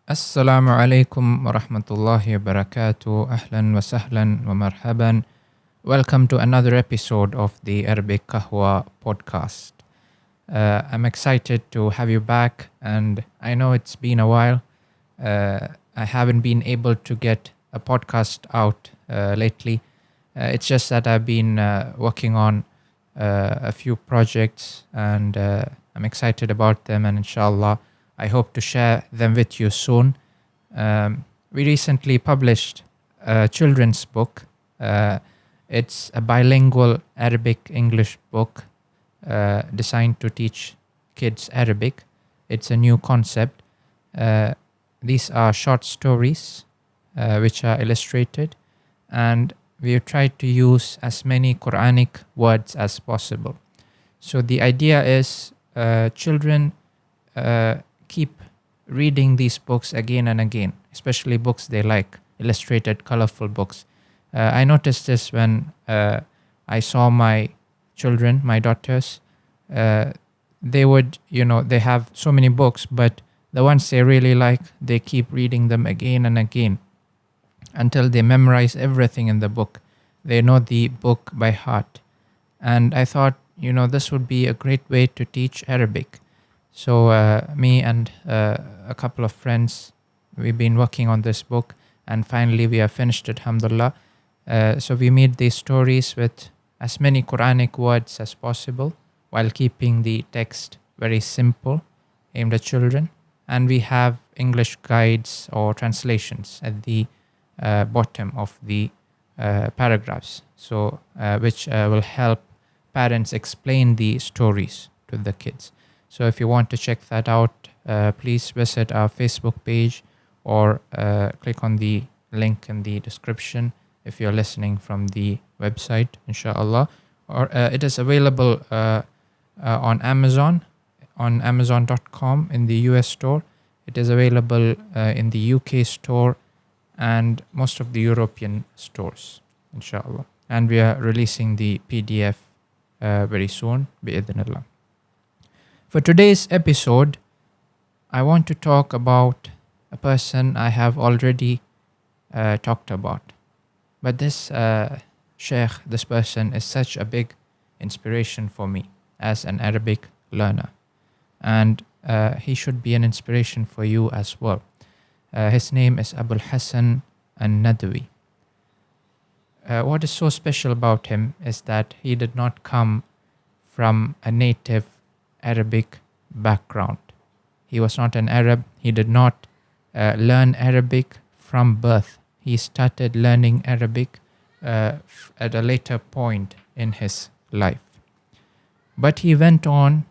Assalamu alaikum wa rahmatullahi wa barakatuh. Ahlan wa sahlan wa marhaban. Welcome to another episode of the Arabic Kahwa podcast. I'm excited to have you back, and I know it's been a while. I haven't been able to get a podcast out lately. It's just that I've been working on a few projects, and I'm excited about them, and inshallah, I hope to share them with you soon. We recently published a children's book. It's a bilingual Arabic-English book designed to teach kids Arabic. It's a new concept. These are short stories which are illustrated, and we have tried to use as many Quranic words as possible. So the idea is children keep reading these books again and again, especially books they like, illustrated, colorful books. I noticed this when I saw my children, my daughters. They would, they have so many books, but the ones they really like, they keep reading them again and again until they memorize everything in the book. They know the book by heart. And I thought, this would be a great way to teach Arabic. So me and a couple of friends, we've been working on this book, and finally we have finished it, alhamdulillah. So we made these stories with as many Quranic words as possible while keeping the text very simple, aimed at children. And we have English guides or translations at the bottom of the paragraphs, so which will help parents explain the stories to the kids. So if you want to check that out, please visit our Facebook page or click on the link in the description if you're listening from the website, inshallah. Or it is available on Amazon, on Amazon.com in the US store. It is available in the UK store and most of the European stores, inshallah. And we are releasing the PDF very soon, bi'idhnillah. For today's episode, I want to talk about a person I have already talked about. But this sheikh, this person is such a big inspiration for me as an Arabic learner. And he should be an inspiration for you as well. His name is Al-Hasan An-Nadwi. What is so special about him is that he did not come from a native Arabic background. He was not an Arab. He did not learn Arabic from birth. He started learning Arabic at a later point in his life. But he went on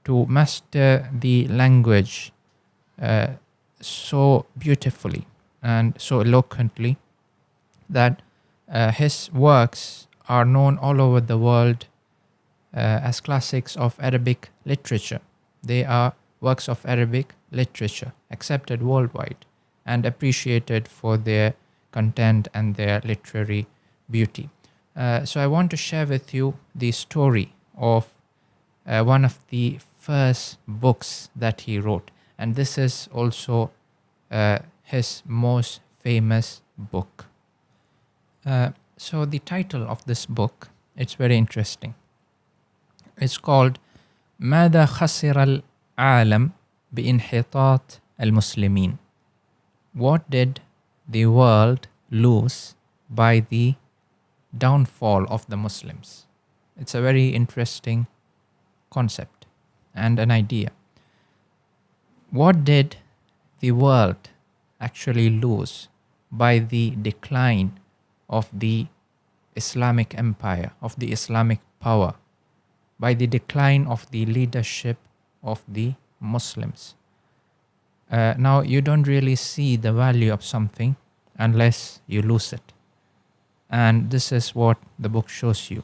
to master the language so beautifully and so eloquently that his works are known all over the world as classics of Arabic literature. They are works of Arabic literature, accepted worldwide and appreciated for their content and their literary beauty. So I want to share with you the story of one of the first books that he wrote. And this is also his most famous book. So the title of this book, it's very interesting. It's called ماذا خسر العالم بانحطاط المسلمين. What did the world lose by the downfall of the Muslims? It's a very interesting concept and an idea. What did the world actually lose by the decline of the Islamic empire, of the Islamic power, by the decline of the leadership of the Muslims? Now, you don't really see the value of something unless you lose it. And this is what the book shows you.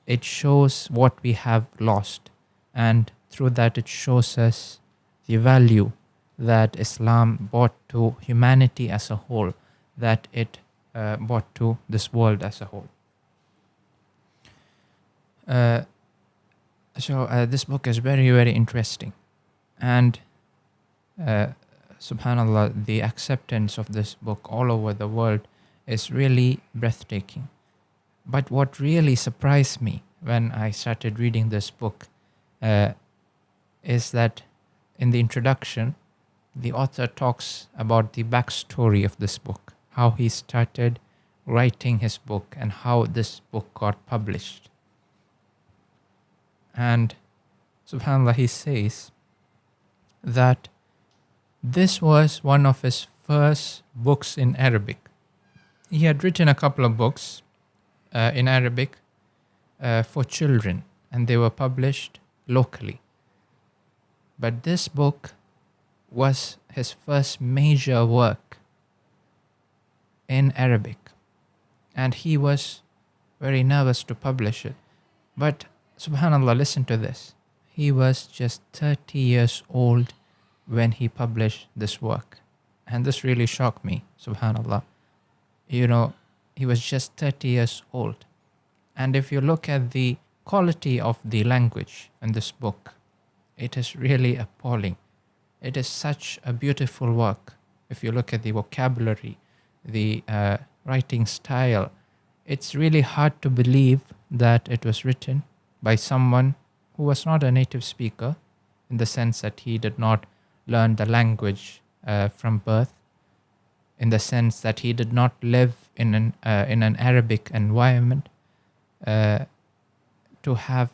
It shows what we have lost. And through that, it shows us the value that Islam brought to humanity as a whole, that it brought to this world as a whole. So this book is very, very interesting. And subhanallah, the acceptance of this book all over the world is really breathtaking. But what really surprised me when I started reading this book uh, is that in the introduction, the author talks about the backstory of this book, how he started writing his book and how this book got published. And subhanallah, he says that this was one of his first books in Arabic. He had written a couple of books in Arabic for children, and they were published locally. But this book was his first major work in Arabic, and he was very nervous to publish it. But subhanallah, listen to this. He was just 30 years old when he published this work. And this really shocked me, subhanallah. You know, he was just 30 years old. And if you look at the quality of the language in this book, it is really appalling. It is such a beautiful work. If you look at the vocabulary, the writing style, it's really hard to believe that it was written by someone who was not a native speaker, in the sense that he did not learn the language from birth, in the sense that he did not live in an Arabic environment, to have,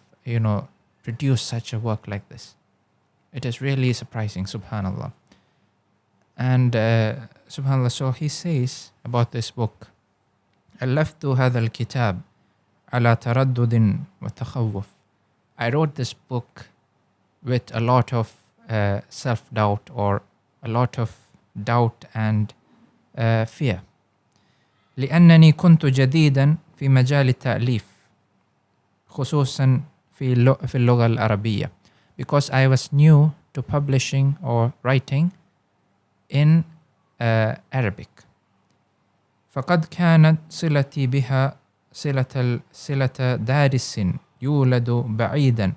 produced such a work like this. It is really surprising, subhanallah. And subhanallah, so he says about this book, ألفت هذا الكتاب على تردد وتخوف. I wrote this book with a lot of self-doubt, or a lot of doubt and fear. لأنني كنت جديدا في مجال التأليف خصوصا في اللغة العربية, because I was new to publishing or writing in Arabic. فقد كانت صلتي بها صلة دارس يولد بعيدا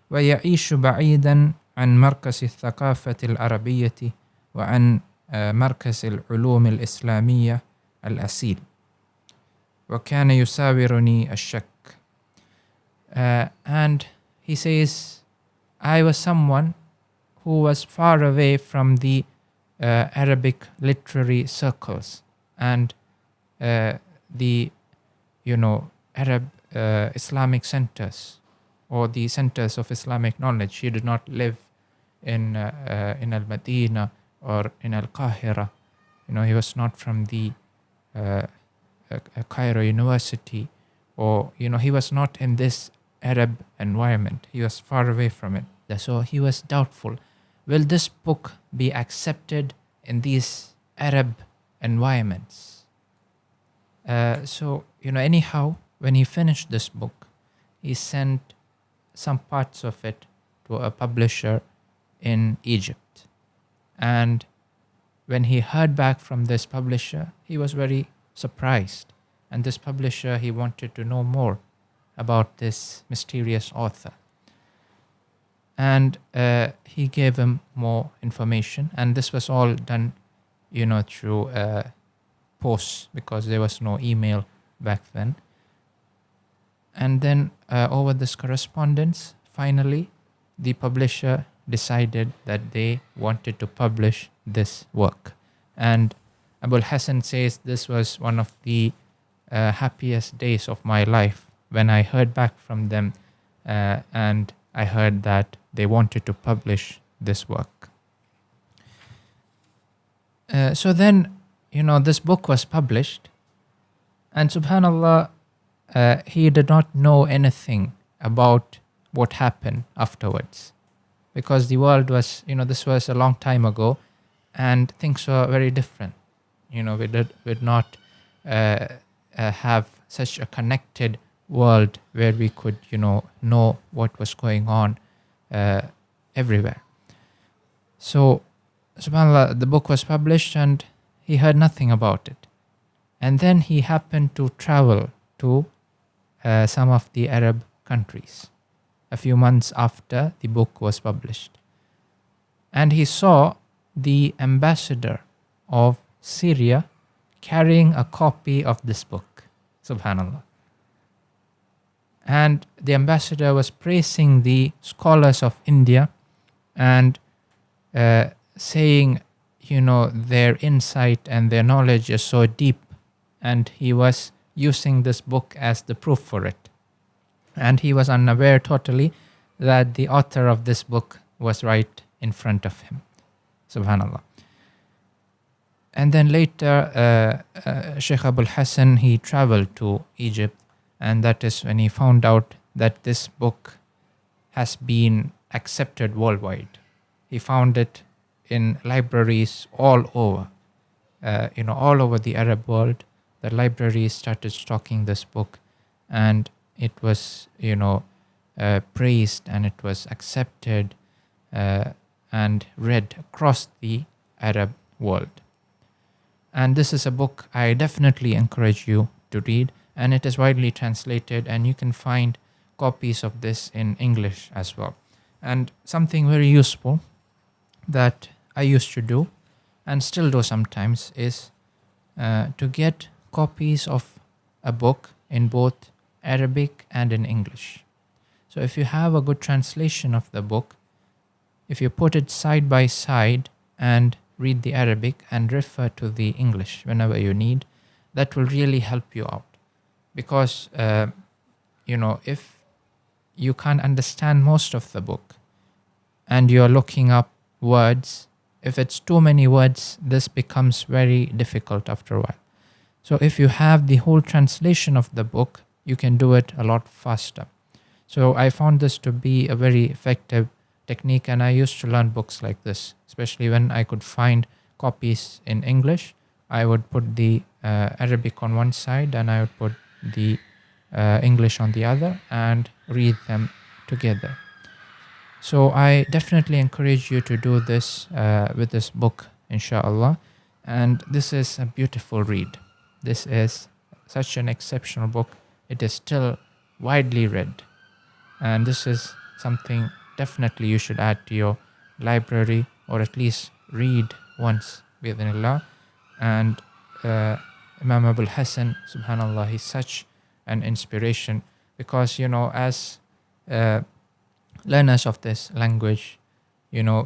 ويعيش بعيدا عن مركز الثقافة العربية وعن مركز العلوم الإسلامية الأصيل, وكان يساورني الشك. And he says, I was someone who was far away from the Arabic literary circles and the Arab Islamic centers, or the centers of Islamic knowledge. He did not live in Al-Madinah or in Al-Qahira. He was not from the Cairo University, or he was not in this Arab environment. He was far away from it. So he was doubtful. Will this book be accepted in these Arab environments? Anyhow, when he finished this book, he sent some parts of it to a publisher in Egypt. And when he heard back from this publisher, he was very surprised. And this publisher, he wanted to know more about this mysterious author. And he gave him more information. And this was all done, through posts, because there was no email back then. And then over this correspondence, finally, the publisher decided that they wanted to publish this work. And Al-Hasan says, this was one of the happiest days of my life when I heard back from them and I heard that they wanted to publish this work. So then, this book was published, and subhanallah, he did not know anything about what happened afterwards, because the world was, this was a long time ago, and things were very different. We did not have such a connected world where we could, know what was going on everywhere. So, subhanallah, the book was published and he heard nothing about it. And then he happened to travel to some of the Arab countries a few months after the book was published. And he saw the ambassador of Syria carrying a copy of this book. Subhanallah. And the ambassador was praising the scholars of India and saying, their insight and their knowledge is so deep. And he was using this book as the proof for it. And he was unaware totally that the author of this book was right in front of him. Subhanallah. And then later, Sheikh Al-Hasan, he traveled to Egypt, and that is when he found out that this book has been accepted worldwide. He found it in libraries all over, all over the Arab world. The libraries started stocking this book, and it was, praised, and it was accepted and read across the Arab world. And this is a book I definitely encourage you to read, and it is widely translated, and you can find copies of this in English as well. And something very useful that I used to do and still do sometimes is to get copies of a book in both Arabic and in English. So if you have a good translation of the book, if you put it side by side and read the Arabic and refer to the English whenever you need, that will really help you out. Because, if you can't understand most of the book and you're looking up words, if it's too many words, this becomes very difficult after a while. So if you have the whole translation of the book, you can do it a lot faster. So I found this to be a very effective technique, and I used to learn books like this, especially when I could find copies in English. I would put the Arabic on one side and I would put the English on the other and read them together. So I definitely encourage you to do this with this book, inshallah. And this is a beautiful read. This is such an exceptional book. It is still widely read. And this is something definitely you should add to your library, or at least read once, bi'idhnillah. And Imam Al-Hasan, subhanallah, he's such an inspiration, because, as learners of this language,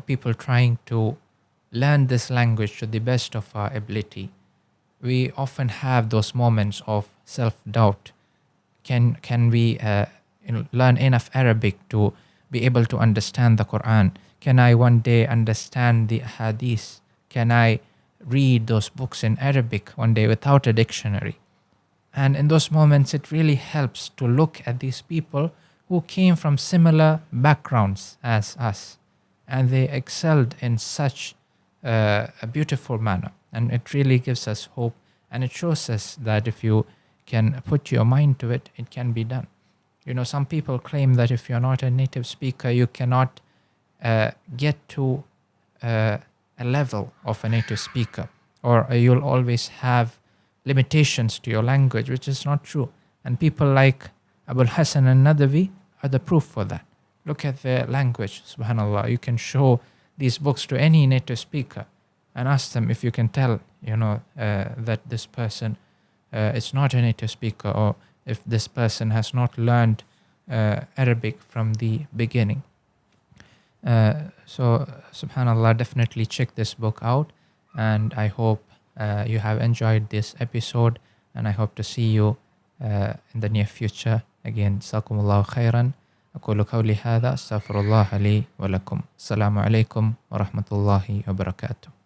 people trying to learn this language to the best of our ability, we often have those moments of self-doubt. Can we learn enough Arabic to be able to understand the Quran? Can I one day understand the hadith? Can I read those books in Arabic one day without a dictionary? And in those moments, it really helps to look at these people who came from similar backgrounds as us, and they excelled in such a beautiful manner. And it really gives us hope, and it shows us that if you can put your mind to it, it can be done. Some people claim that if you're not a native speaker, you cannot get to a level of a native speaker, or you'll always have limitations to your language, which is not true. And people like Al-Hasan An-Nadwi are the proof for that. Look at their language, subhanallah. You can show these books to any native speaker and ask them if you can tell, that this person is not a native speaker, or if this person has not learned Arabic from the beginning. So, subhanallah, definitely check this book out, and I hope you have enjoyed this episode, and I hope to see you in the near future. Again, jazakumullahu khairan. أقول قولي هذا أستغفر الله لي ولكم. السلام عليكم ورحمة الله وبركاته.